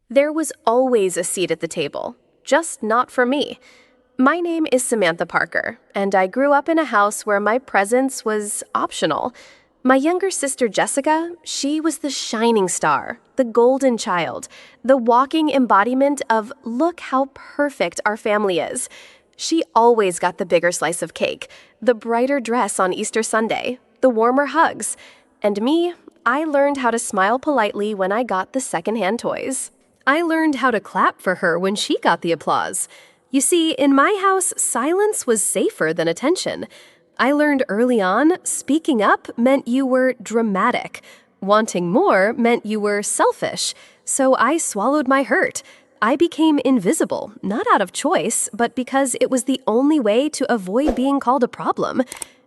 There was always a seat at the table, just not for me. My name is Samantha Parker, and I grew up in a house where my presence was optional. My younger sister Jessica, she was the shining star, the golden child, the walking embodiment of look how perfect our family is. She always got the bigger slice of cake, the brighter dress on Easter Sunday, the warmer hugs. And me, I learned how to smile politely when I got the secondhand toys. I learned how to clap for her when she got the applause. You see, in my house, silence was safer than attention. I learned early on, speaking up meant you were dramatic. Wanting more meant you were selfish. So I swallowed my hurt. I became invisible, not out of choice, but because it was the only way to avoid being called a problem.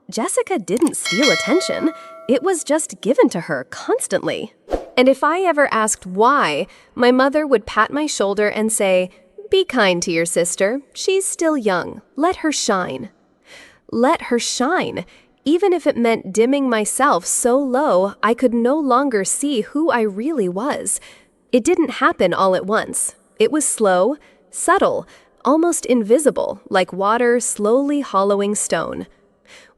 Jessica didn't steal attention. It was just given to her constantly. And if I ever asked why, my mother would pat my shoulder and say, "Be kind to your sister. She's still young. Let her shine." Let her shine, even if it meant dimming myself so low I could no longer see who I really was. It didn't happen all at once. It was slow, subtle, almost invisible, like water slowly hollowing stone.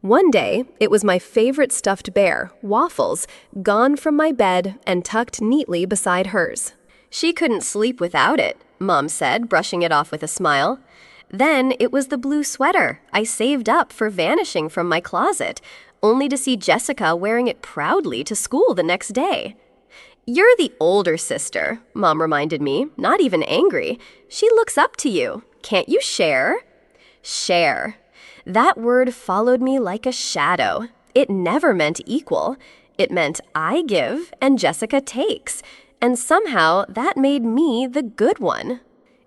One day, it was my favorite stuffed bear, Waffles, gone from my bed and tucked neatly beside hers. She couldn't sleep without it, Mom said, brushing it off with a smile. Then it was the blue sweater I saved up for vanishing from my closet, only to see Jessica wearing it proudly to school the next day. "You're the older sister," Mom reminded me, not even angry. "She looks up to you. Can't you share?" Share. That word followed me like a shadow. It never meant equal. It meant I give and Jessica takes. And somehow that made me the good one.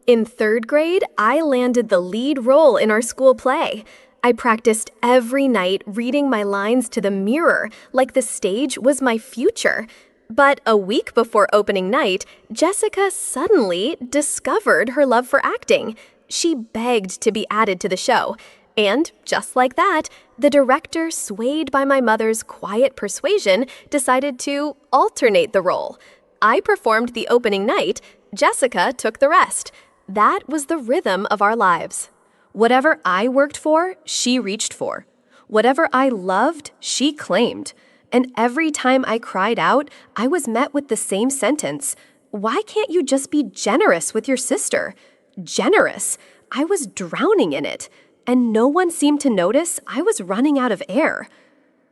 In 3rd grade, I landed the lead role in our school play. I practiced every night reading my lines to the mirror like the stage was my future. But a week before opening night, Jessica suddenly discovered her love for acting. She begged to be added to the show. And just like that, the director, swayed by my mother's quiet persuasion, decided to alternate the role. I performed the opening night, Jessica took the rest. That was the rhythm of our lives. Whatever I worked for, she reached for. Whatever I loved, she claimed. And every time I cried out, I was met with the same sentence. "Why can't you just be generous with your sister?" Generous. I was drowning in it. And no one seemed to notice I was running out of air.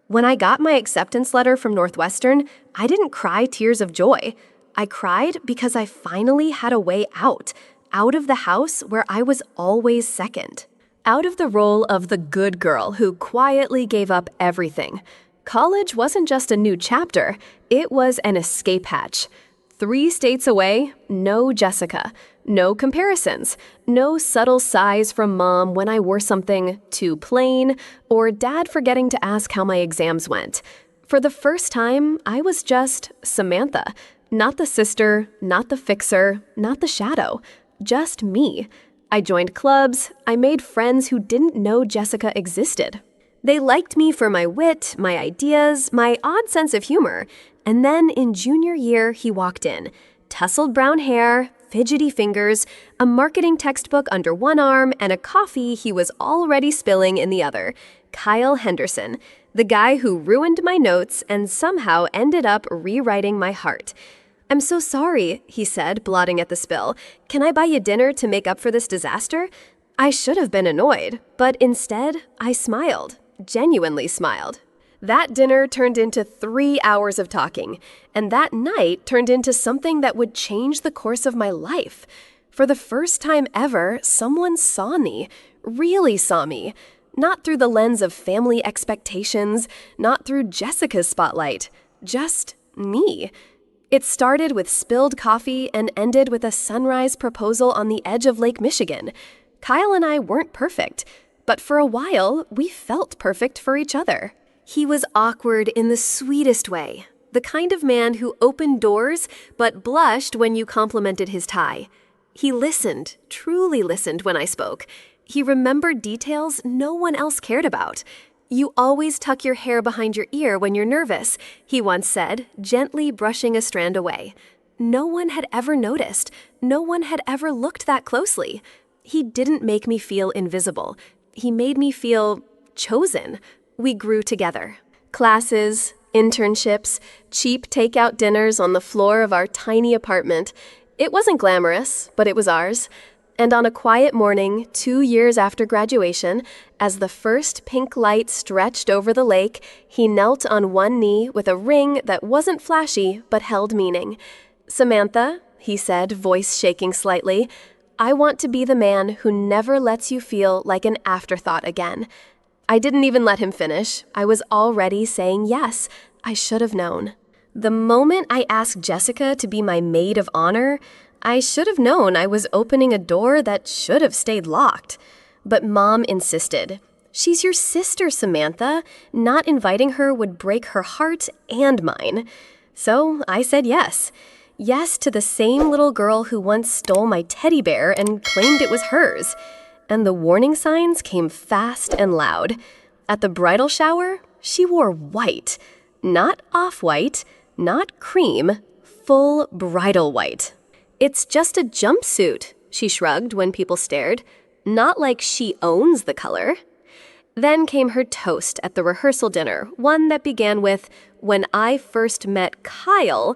When I got my acceptance letter from Northwestern, I didn't cry tears of joy. I cried because I finally had a way out of the house where I was always second. Out of the role of the good girl who quietly gave up everything. College wasn't just a new chapter, it was an escape hatch. 3 states away, no Jessica. No comparisons, no subtle sighs from Mom when I wore something too plain, or Dad forgetting to ask how my exams went. For the first time, I was just Samantha. Not the sister, not the fixer, not the shadow. Just me. I joined clubs, I made friends who didn't know Jessica existed. They liked me for my wit, my ideas, my odd sense of humor. And then in junior year, he walked in. Tousled brown hair, fidgety fingers, a marketing textbook under one arm, and a coffee he was already spilling in the other. Kyle Henderson, the guy who ruined my notes and somehow ended up rewriting my heart. "I'm so sorry," he said, blotting at the spill. "Can I buy you dinner to make up for this disaster?" I should have been annoyed, but instead, I smiled, genuinely smiled. That dinner turned into 3 hours of talking, and that night turned into something that would change the course of my life. For the first time ever, someone saw me, really saw me. Not through the lens of family expectations, not through Jessica's spotlight, just me. It started with spilled coffee and ended with a sunrise proposal on the edge of Lake Michigan. Kyle and I weren't perfect, but for a while, we felt perfect for each other. He was awkward in the sweetest way, the kind of man who opened doors but blushed when you complimented his tie. He listened, truly listened when I spoke. He remembered details no one else cared about. "You always tuck your hair behind your ear when you're nervous," he once said, gently brushing a strand away. No one had ever noticed. No one had ever looked that closely. He didn't make me feel invisible. He made me feel chosen. We grew together. Classes, internships, cheap takeout dinners on the floor of our tiny apartment. It wasn't glamorous, but it was ours. And on a quiet morning, 2 years after graduation, as the first pink light stretched over the lake, he knelt on one knee with a ring that wasn't flashy but held meaning. "Samantha," he said, voice shaking slightly, "I want to be the man who never lets you feel like an afterthought again." I didn't even let him finish. I was already saying yes. I should have known. The moment I asked Jessica to be my maid of honor, I should have known I was opening a door that should have stayed locked. But Mom insisted. "She's your sister, Samantha. Not inviting her would break her heart and mine." So I said yes. Yes to the same little girl who once stole my teddy bear and claimed it was hers. And the warning signs came fast and loud. At the bridal shower, she wore white. Not off-white, not cream, full bridal white. "It's just a jumpsuit," she shrugged when people stared. "Not like she owns the color." Then came her toast at the rehearsal dinner, one that began with, "When I first met Kyle."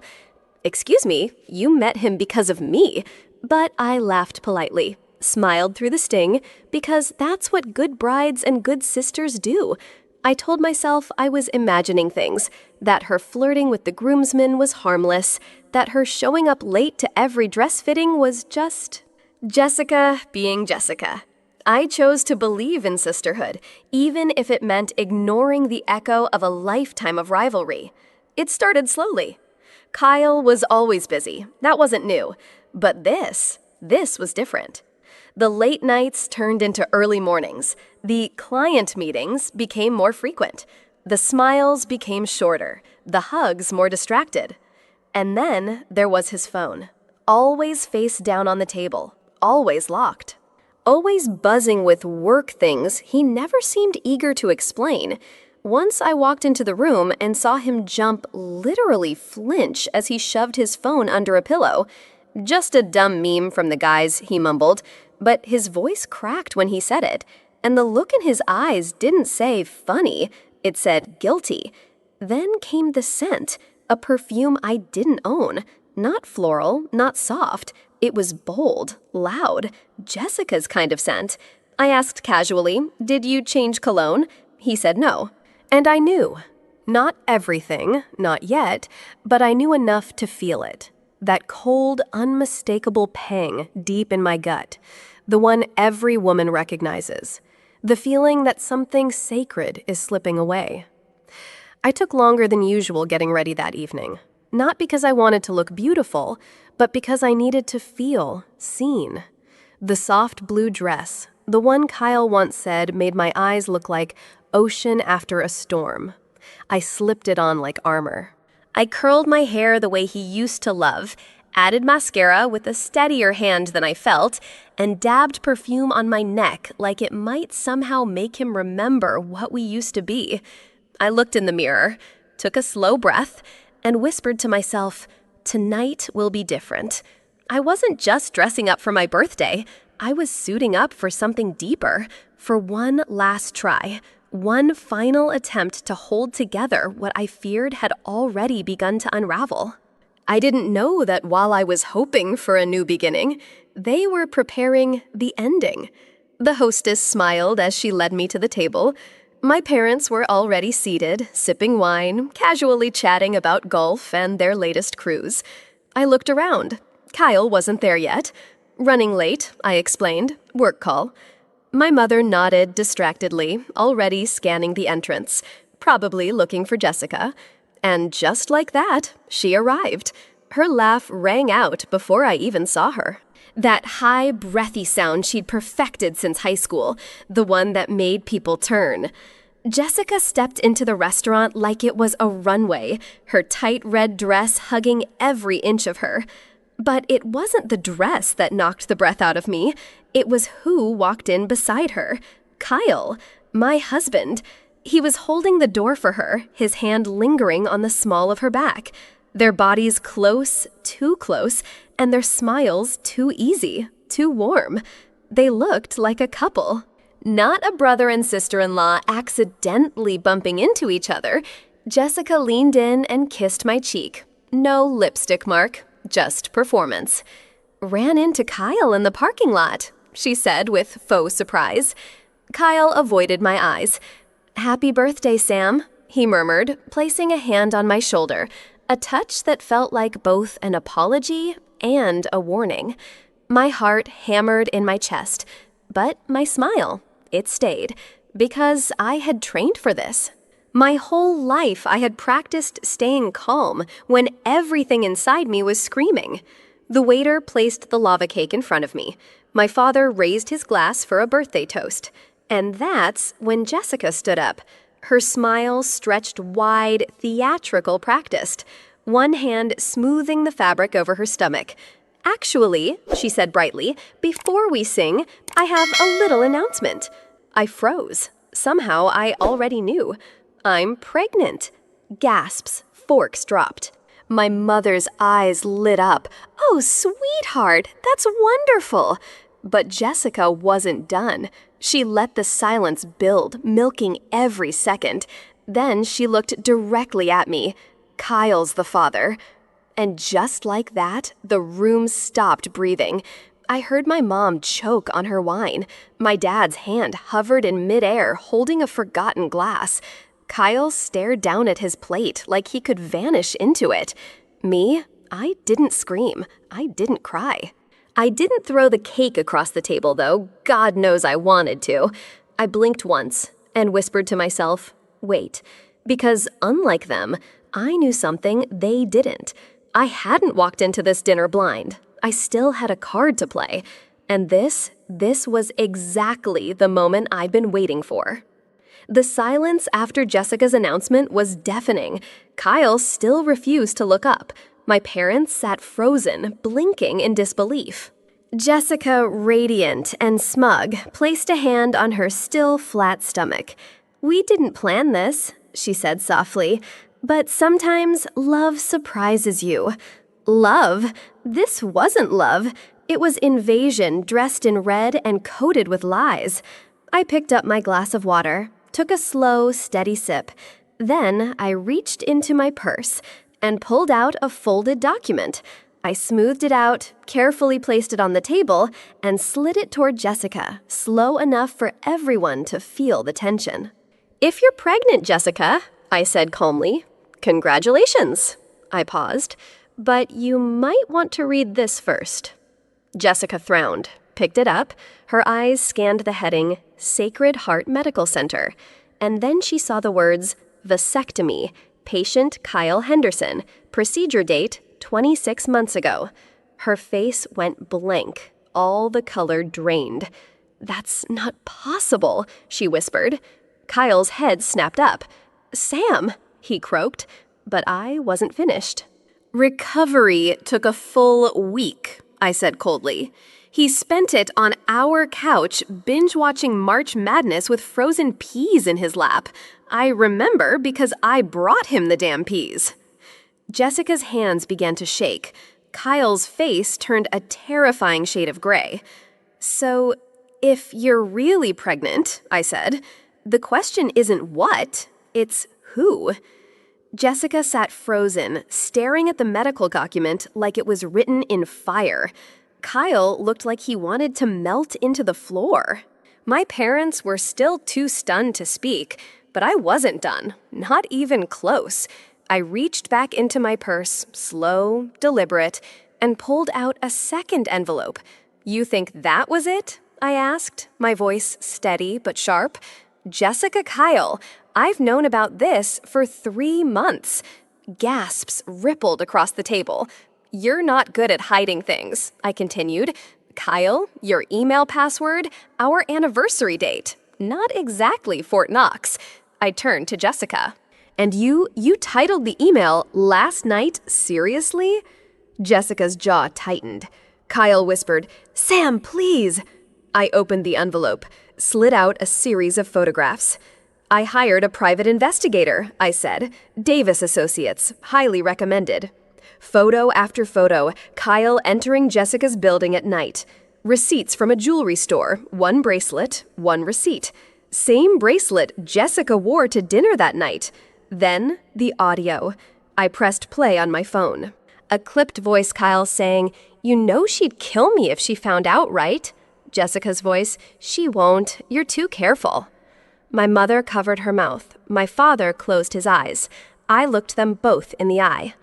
"Excuse me, you met him because of me." But I laughed politely, smiled through the sting, because that's what good brides and good sisters do. I told myself I was imagining things, that her flirting with the groomsmen was harmless, that her showing up late to every dress fitting was just Jessica being Jessica. I chose to believe in sisterhood, even if it meant ignoring the echo of a lifetime of rivalry. It started slowly. Kyle was always busy. That wasn't new. But this was different. The late nights turned into early mornings. The client meetings became more frequent. The smiles became shorter. The hugs more distracted. And then there was his phone. Always face down on the table. Always locked. Always buzzing with work things he never seemed eager to explain. Once I walked into the room and saw him jump, literally flinch, as he shoved his phone under a pillow. "Just a dumb meme from the guys," he mumbled, but his voice cracked when he said it, and the look in his eyes didn't say funny, it said guilty. Then came the scent, a perfume I didn't own. Not floral, not soft. It was bold, loud, Jessica's kind of scent. I asked casually, "Did you change cologne?" He said no. And I knew. Not everything, not yet, but I knew enough to feel it. That cold, unmistakable pang deep in my gut. The one every woman recognizes. The feeling that something sacred is slipping away. I took longer than usual getting ready that evening. Not because I wanted to look beautiful, but because I needed to feel seen. The soft blue dress, the one Kyle once said made my eyes look like ocean after a storm. I slipped it on like armor. I curled my hair the way he used to love, added mascara with a steadier hand than I felt, and dabbed perfume on my neck like it might somehow make him remember what we used to be. I looked in the mirror, took a slow breath, and whispered to myself, "Tonight will be different." I wasn't just dressing up for my birthday. I was suiting up for something deeper, for one last try. One final attempt to hold together what I feared had already begun to unravel. I didn't know that while I was hoping for a new beginning, they were preparing the ending. The hostess smiled as she led me to the table. My parents were already seated, sipping wine, casually chatting about golf and their latest cruise. I looked around. Kyle wasn't there yet. "Running late," I explained. "Work call." My mother nodded distractedly, already scanning the entrance, probably looking for Jessica. And just like that, she arrived. Her laugh rang out before I even saw her. That high, breathy sound she'd perfected since high school, the one that made people turn. Jessica stepped into the restaurant like it was a runway, her tight red dress hugging every inch of her. But it wasn't the dress that knocked the breath out of me. It was who walked in beside her. Kyle, my husband. He was holding the door for her, his hand lingering on the small of her back. Their bodies close, too close, and their smiles too easy, too warm. They looked like a couple. Not a brother and sister-in-law accidentally bumping into each other. Jessica leaned in and kissed my cheek. No lipstick mark, just performance. "Ran into Kyle in the parking lot," she said with faux surprise. Kyle avoided my eyes. "Happy birthday, Sam," he murmured, placing a hand on my shoulder, a touch that felt like both an apology and a warning. My heart hammered in my chest, but my smile, it stayed, because I had trained for this. My whole life I had practiced staying calm when everything inside me was screaming. The waiter placed the lava cake in front of me. My father raised his glass for a birthday toast. And that's when Jessica stood up. Her smile stretched wide, theatrical practiced, one hand smoothing the fabric over her stomach. "Actually," she said brightly, "before we sing, I have a little announcement." I froze. Somehow I already knew. "I'm pregnant." Gasps, forks dropped. My mother's eyes lit up. "Oh, sweetheart, that's wonderful." But Jessica wasn't done. She let the silence build, milking every second. Then she looked directly at me. "Kyle's the father." And just like that, the room stopped breathing. I heard my mom choke on her wine. My dad's hand hovered in midair, holding a forgotten glass. Kyle stared down at his plate like he could vanish into it. Me? I didn't scream. I didn't cry. I didn't throw the cake across the table, though. God knows I wanted to. I blinked once and whispered to myself, wait, because unlike them, I knew something they didn't. I hadn't walked into this dinner blind. I still had a card to play. And this was exactly the moment I'd been waiting for. The silence after Jessica's announcement was deafening. Kyle still refused to look up. My parents sat frozen, blinking in disbelief. Jessica, radiant and smug, placed a hand on her still flat stomach. "We didn't plan this," she said softly, "but sometimes love surprises you." Love? This wasn't love. It was invasion dressed in red and coated with lies. I picked up my glass of water, took a slow, steady sip. Then I reached into my purse and pulled out a folded document. I smoothed it out, carefully placed it on the table, and slid it toward Jessica, slow enough for everyone to feel the tension. "If you're pregnant, Jessica," I said calmly, "congratulations." I paused. "But you might want to read this first." Jessica frowned, picked it up. Her eyes scanned the heading, Sacred Heart Medical Center. And then she saw the words, vasectomy, patient Kyle Henderson, procedure date 26 months ago. Her face went blank, all the color drained. "That's not possible," she whispered. Kyle's head snapped up. "Sam," he croaked, but I wasn't finished. "Recovery took a full week," I said coldly. "He spent it on our couch binge-watching March Madness with frozen peas in his lap. I remember because I brought him the damn peas." Jessica's hands began to shake. Kyle's face turned a terrifying shade of gray. "So, if you're really pregnant," I said, "the question isn't what, it's who." Jessica sat frozen, staring at the medical document like it was written in fire. Kyle looked like he wanted to melt into the floor. My parents were still too stunned to speak, but I wasn't done, not even close. I reached back into my purse, slow, deliberate, and pulled out a second envelope. "You think that was it?" I asked, my voice steady but sharp. "Jessica Kyle, I've known about this for 3 months." Gasps rippled across the table. "You're not good at hiding things," I continued. "Kyle, your email password, our anniversary date. Not exactly Fort Knox." I turned to Jessica. "And you titled the email last night, seriously?" Jessica's jaw tightened. Kyle whispered, "Sam, please." I opened the envelope, slid out a series of photographs. "I hired a private investigator," I said. "Davis Associates, highly recommended." Photo after photo, Kyle entering Jessica's building at night. Receipts from a jewelry store, one bracelet, one receipt. Same bracelet Jessica wore to dinner that night. Then, the audio. I pressed play on my phone. A clipped voice Kyle saying, "You know she'd kill me if she found out, right?" Jessica's voice, "She won't. You're too careful." My mother covered her mouth. My father closed his eyes. I looked them both in the eye.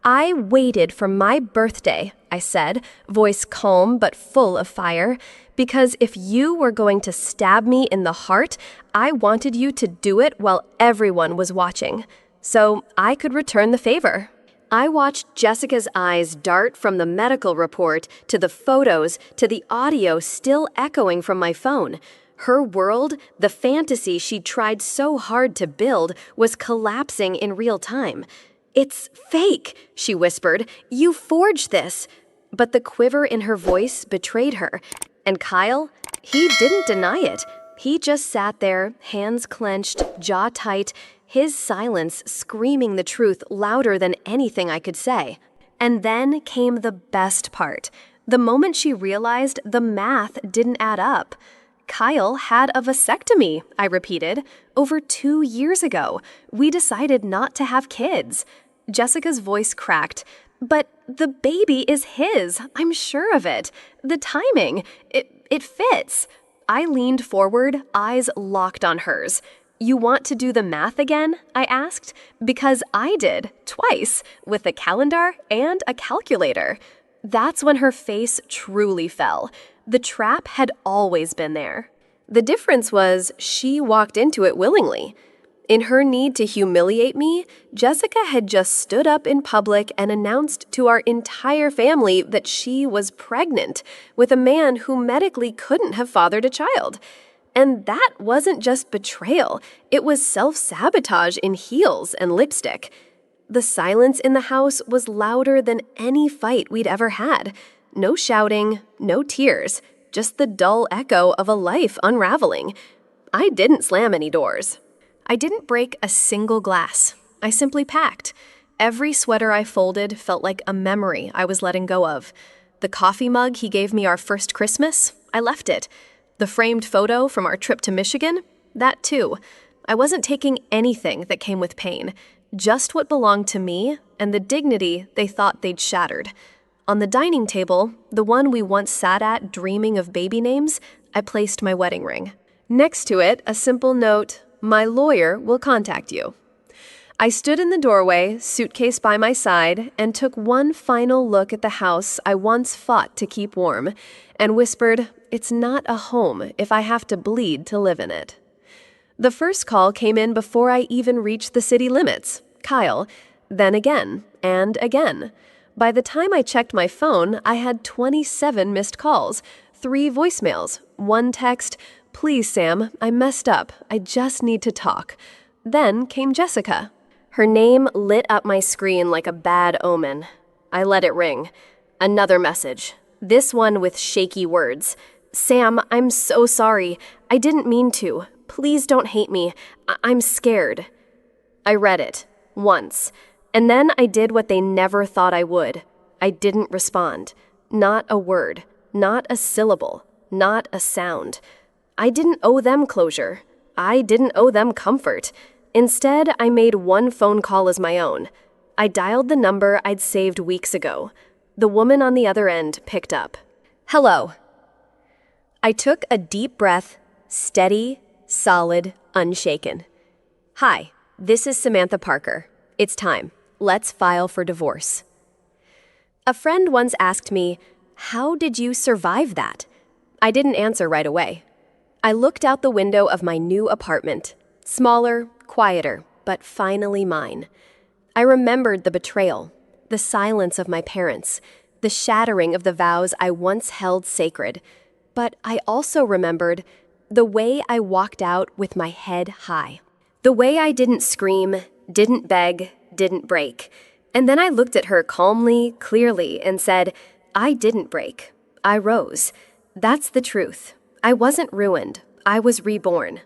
"I waited for my birthday," I said, voice calm but full of fire, "because if you were going to stab me in the heart, I wanted you to do it while everyone was watching, so I could return the favor." I watched Jessica's eyes dart from the medical report to the photos to the audio still echoing from my phone. Her world, the fantasy she tried so hard to build, was collapsing in real time. "It's fake," she whispered. "You forged this." But the quiver in her voice betrayed her. And Kyle, he didn't deny it. He just sat there, hands clenched, jaw tight, his silence screaming the truth louder than anything I could say. And then came the best part. The moment she realized the math didn't add up. "Kyle had a vasectomy," I repeated. "Over 2 years ago. We decided not to have kids." Jessica's voice cracked. "But the baby is his. I'm sure of it. The timing, it fits." I leaned forward, eyes locked on hers. "You want to do the math again?" I asked. "Because I did, twice, with a calendar and a calculator." That's when her face truly fell. The trap had always been there. The difference was she walked into it willingly. In her need to humiliate me, Jessica had just stood up in public and announced to our entire family that she was pregnant with a man who medically couldn't have fathered a child. And that wasn't just betrayal, it was self-sabotage in heels and lipstick. The silence in the house was louder than any fight we'd ever had. No shouting, no tears, just the dull echo of a life unraveling. I didn't slam any doors. I didn't break a single glass. I simply packed. Every sweater I folded felt like a memory I was letting go of. The coffee mug he gave me our first Christmas, I left it. The framed photo from our trip to Michigan, that too. I wasn't taking anything that came with pain, just what belonged to me and the dignity they thought they'd shattered. On the dining table, the one we once sat at dreaming of baby names, I placed my wedding ring. Next to it, a simple note, "My lawyer will contact you." I stood in the doorway, suitcase by my side, and took one final look at the house I once fought to keep warm, and whispered, "It's not a home if I have to bleed to live in it." The first call came in before I even reached the city limits, Kyle, then again, and again. By the time I checked my phone, I had 27 missed calls, 3 voicemails, 1 text, "Please, Sam, I messed up. I just need to talk." Then came Jessica. Her name lit up my screen like a bad omen. I let it ring. Another message, this one with shaky words. "Sam, I'm so sorry. I didn't mean to. Please don't hate me. I'm scared." I read it, once, and then I did what they never thought I would. I didn't respond. Not a word, not a syllable, not a sound. I didn't owe them closure. I didn't owe them comfort. Instead, I made one phone call as my own. I dialed the number I'd saved weeks ago. The woman on the other end picked up. "Hello." I took a deep breath, steady, solid, unshaken. "Hi, this is Samantha Parker. It's time. Let's file for divorce." A friend once asked me, "How did you survive that?" I didn't answer right away. I looked out the window of my new apartment. Smaller, quieter, but finally mine. I remembered the betrayal, the silence of my parents, the shattering of the vows I once held sacred. But I also remembered the way I walked out with my head high. The way I didn't scream, didn't beg, didn't break. And then I looked at her calmly, clearly, and said, "I didn't break. I rose. That's the truth. I wasn't ruined. I was reborn."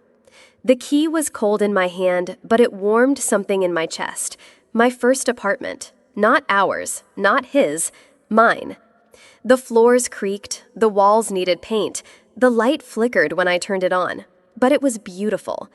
The key was cold in my hand, but it warmed something in my chest. My first apartment. Not ours, not his, mine. The floors creaked, the walls needed paint, the light flickered when I turned it on, but it was beautiful.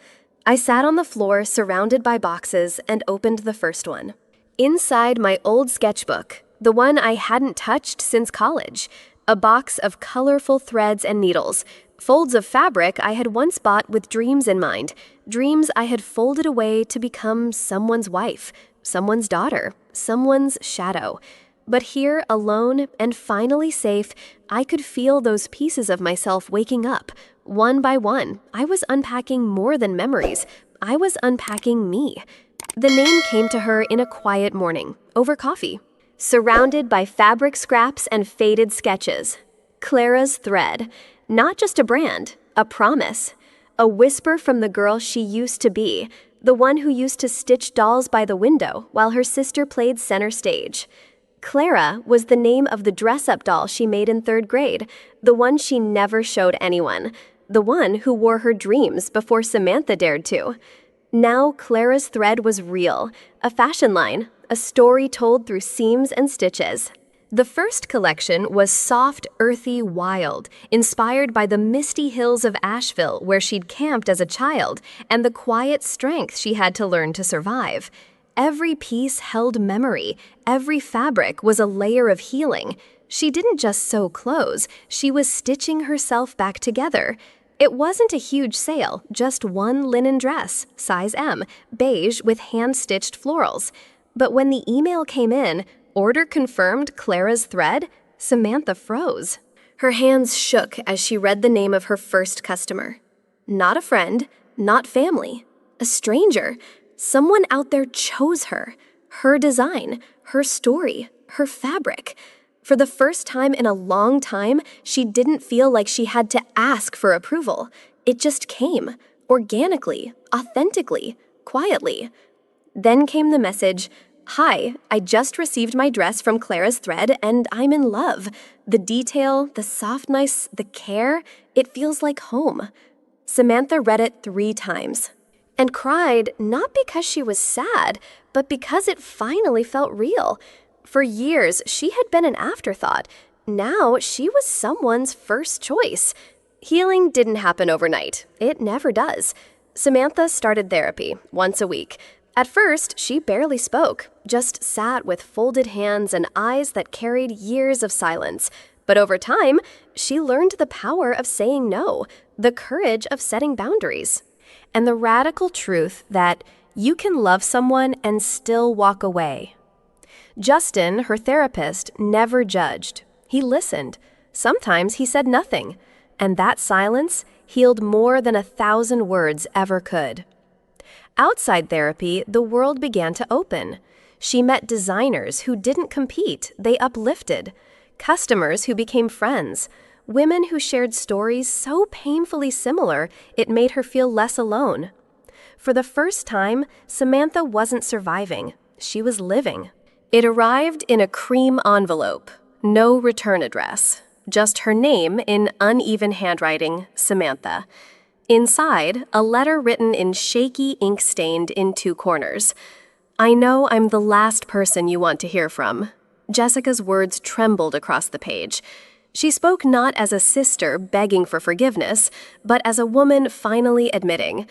I sat on the floor surrounded by boxes and opened the first one. Inside my old sketchbook, the one I hadn't touched since college, a box of colorful threads and needles, folds of fabric I had once bought with dreams in mind, dreams I had folded away to become someone's wife, someone's daughter, someone's shadow. But here, alone and finally safe, I could feel those pieces of myself waking up. One by one, I was unpacking more than memories. I was unpacking me. The name came to her in a quiet morning, over coffee, surrounded by fabric scraps and faded sketches. Clara's Thread. Not just a brand, a promise. A whisper from the girl she used to be, the one who used to stitch dolls by the window while her sister played center stage. Clara was the name of the dress-up doll she made in 3rd grade, the one she never showed anyone, the one who wore her dreams before Samantha dared to. Now Clara's Thread was real, a fashion line, a story told through seams and stitches. The first collection was soft, earthy, wild, inspired by the misty hills of Asheville where she'd camped as a child and the quiet strength she had to learn to survive. Every piece held memory. Every fabric was a layer of healing. She didn't just sew clothes, she was stitching herself back together. It wasn't a huge sale, just one linen dress, size M, beige with hand-stitched florals. But when the email came in, order confirmed Clara's Thread, Samantha froze. Her hands shook as she read the name of her first customer. Not a friend, not family, a stranger. Someone out there chose her, her design, her story, her fabric. For the first time in a long time, she didn't feel like she had to ask for approval. It just came, organically, authentically, quietly. Then came the message, "Hi, I just received my dress from Clara's Thread and I'm in love. The detail, the softness, the care, it feels like home." Samantha read it 3 times. And cried not because she was sad, but because it finally felt real. For years, she had been an afterthought. Now, she was someone's first choice. Healing didn't happen overnight. It never does. Samantha started therapy once a week. At first, she barely spoke, just sat with folded hands and eyes that carried years of silence. But over time, she learned the power of saying no, the courage of setting boundaries, and the radical truth that you can love someone and still walk away. Justin, her therapist, never judged. He listened. Sometimes he said nothing, and that silence healed more than 1,000 words ever could. Outside therapy, the world began to open. She met designers who didn't compete, they uplifted. Customers who became friends. Women who shared stories so painfully similar it made her feel less alone. For the first time, Samantha wasn't surviving. She was living. It arrived in a cream envelope. No return address. Just her name in uneven handwriting, Samantha. Inside, a letter written in shaky ink stained in 2 corners. "I know I'm the last person you want to hear from." Jessica's words trembled across the page. She spoke not as a sister begging for forgiveness, but as a woman finally admitting,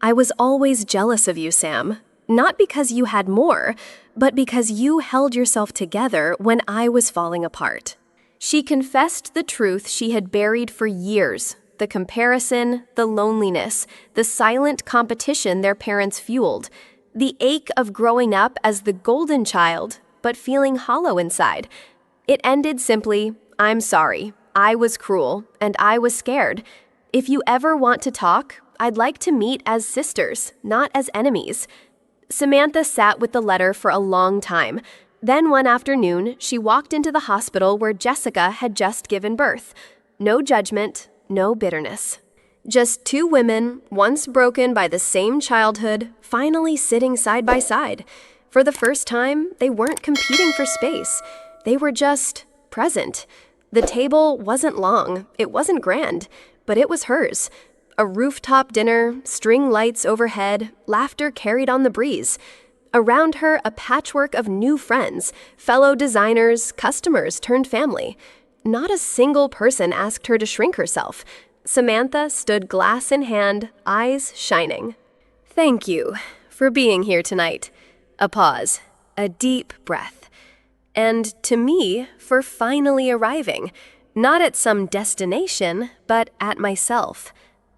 "I was always jealous of you, Sam. Not because you had more, but because you held yourself together when I was falling apart." She confessed the truth she had buried for years, the comparison, the loneliness, the silent competition their parents fueled, the ache of growing up as the golden child, but feeling hollow inside. It ended simply, "I'm sorry. I was cruel, and I was scared. If you ever want to talk, I'd like to meet as sisters, not as enemies." Samantha sat with the letter for a long time. Then one afternoon, she walked into the hospital where Jessica had just given birth. No judgment, no bitterness. Just 2 women, once broken by the same childhood, finally sitting side by side. For the first time, they weren't competing for space. They were just present. The table wasn't long, it wasn't grand, but it was hers. A rooftop dinner, string lights overhead, laughter carried on the breeze. Around her, a patchwork of new friends, fellow designers, customers turned family. Not a single person asked her to shrink herself. Samantha stood glass in hand, eyes shining. "Thank you for being here tonight." A pause, a deep breath. And to me, for finally arriving, not at some destination, but at myself.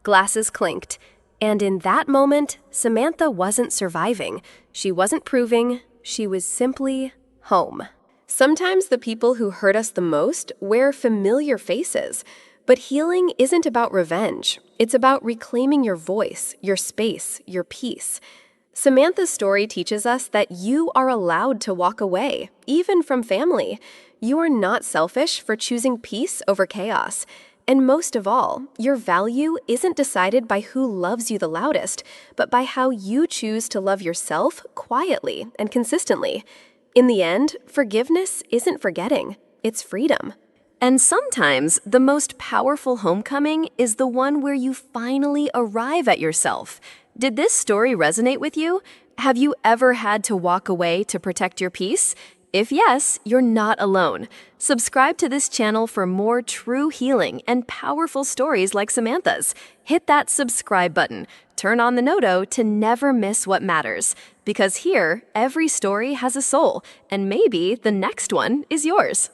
Glasses clinked, and in that moment, Samantha wasn't surviving. She wasn't proving, she was simply home. Sometimes the people who hurt us the most wear familiar faces, but healing isn't about revenge. It's about reclaiming your voice, your space, your peace. Samantha's story teaches us that you are allowed to walk away, even from family. You are not selfish for choosing peace over chaos. And most of all, your value isn't decided by who loves you the loudest, but by how you choose to love yourself quietly and consistently. In the end, forgiveness isn't forgetting, it's freedom. And sometimes the most powerful homecoming is the one where you finally arrive at yourself. Did this story resonate with you? Have you ever had to walk away to protect your peace? If yes, you're not alone. Subscribe to this channel for more true healing and powerful stories like Samantha's. Hit that subscribe button. Turn on the noto to never miss what matters. Because here, every story has a soul, and maybe the next one is yours.